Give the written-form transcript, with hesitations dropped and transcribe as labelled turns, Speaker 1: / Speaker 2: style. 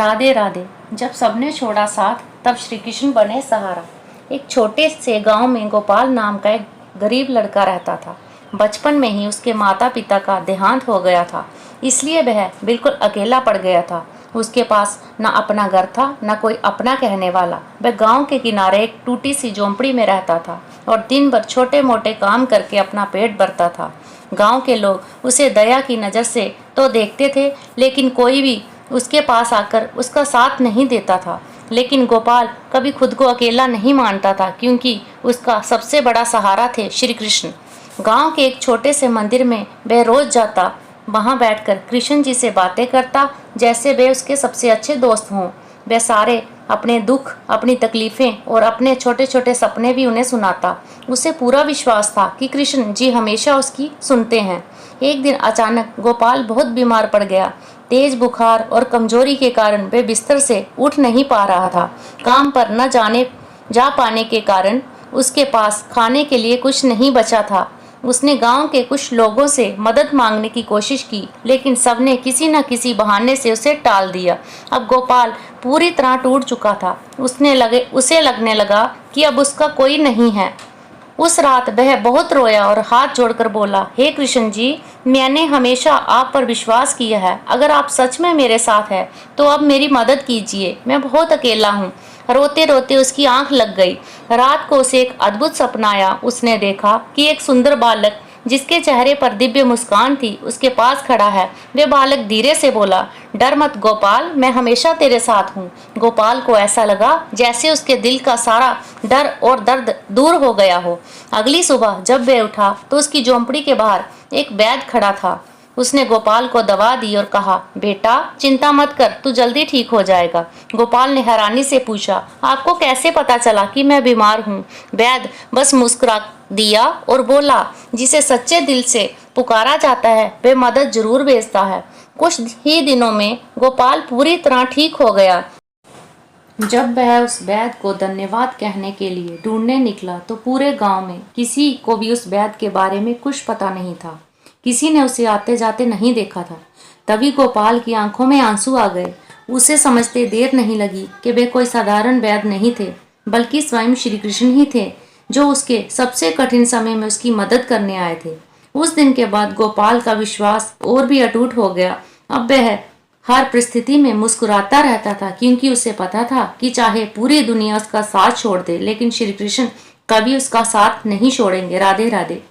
Speaker 1: राधे राधे। जब सबने छोड़ा साथ तब श्री कृष्ण बने सहारा। एक छोटे से गांव में गोपाल नाम का एक गरीब लड़का रहता था। बचपन में ही उसके माता पिता का देहांत हो गया था, इसलिए वह बिल्कुल अकेला पड़ गया था। उसके पास न अपना घर था न कोई अपना कहने वाला। वह गांव के किनारे एक टूटी सी झोंपड़ी में रहता था और दिन भर छोटे मोटे काम करके अपना पेट भरता था। गांव के लोग उसे दया की नज़र से तो देखते थे, लेकिन कोई भी उसके पास आकर उसका साथ नहीं देता था। लेकिन गोपाल कभी खुद को अकेला नहीं मानता था, क्योंकि उसका सबसे बड़ा सहारा थे श्री कृष्ण। गांव के एक छोटे से मंदिर में वह रोज जाता, वहां बैठकर कृष्ण जी से बातें करता जैसे वे उसके सबसे अच्छे दोस्त हों। वह सारे अपने दुख, अपनी तकलीफ़ें और अपने छोटे छोटे सपने भी उन्हें सुनाता। उसे पूरा विश्वास था कि कृष्ण जी हमेशा उसकी सुनते हैं। एक दिन अचानक गोपाल बहुत बीमार पड़ गया। तेज बुखार और कमजोरी के कारण वह बिस्तर से उठ नहीं पा रहा था। काम पर न जा पाने के कारण उसके पास खाने के लिए कुछ नहीं बचा था। उसने गांव के कुछ लोगों से मदद मांगने की कोशिश की, लेकिन सबने किसी न किसी बहाने से उसे टाल दिया। अब गोपाल पूरी तरह टूट चुका था। उसे लगने लगा कि अब उसका कोई नहीं है। उस रात वह बहुत रोया और हाथ जोड़कर बोला, हे कृष्ण जी, मैंने हमेशा आप पर विश्वास किया है। अगर आप सच में मेरे साथ हैं तो अब मेरी मदद कीजिए। मैं बहुत अकेला हूँ। रोते रोते उसकी आंख लग गई। रात को उसे एक अद्भुत सपना आया। उसने देखा कि एक सुंदर बालक जिसके चेहरे पर दिव्य मुस्कान थी उसके पास खड़ा है। वे बालक धीरे से बोला, डर मत गोपाल, मैं हमेशा तेरे साथ हूँ। गोपाल को ऐसा लगा जैसे उसके दिल का सारा डर और दर्द दूर हो गया हो। अगली सुबह जब वह उठा तो उसकी झोंपड़ी के बाहर एक वैद्य खड़ा था। उसने गोपाल को दवा दी और कहा, बेटा चिंता मत कर, तू जल्दी ठीक हो जाएगा। गोपाल ने हैरानी से पूछा, आपको कैसे पता चला कि मैं बीमार हूँ? वैद्य बस मुस्कुरा दिया और बोला, जिसे सच्चे दिल से पुकारा जाता है वह मदद जरूर भेजता है। कुछ ही दिनों में गोपाल पूरी तरह ठीक हो गया। जब वह उस वैद्य को धन्यवाद कहने के लिए ढूंढने निकला तो पूरे गांव में किसी को भी उस वैद्य के बारे में कुछ पता नहीं था। किसी ने उसे आते जाते नहीं देखा था। तभी गोपाल की आंखों में आंसू आ गए। उसे समझते देर नहीं लगी कि वे कोई साधारण वैद्य नहीं थे, बल्कि स्वयं श्री कृष्ण ही थे, जो उसके सबसे कठिन समय में उसकी मदद करने आए थे। उस दिन के बाद गोपाल का विश्वास और भी अटूट हो गया। अब वह हर परिस्थिति में मुस्कुराता रहता था, क्योंकि उसे पता था कि चाहे पूरी दुनिया उसका साथ छोड़ दे, लेकिन श्री कृष्ण कभी उसका साथ नहीं छोड़ेंगे। राधे राधे।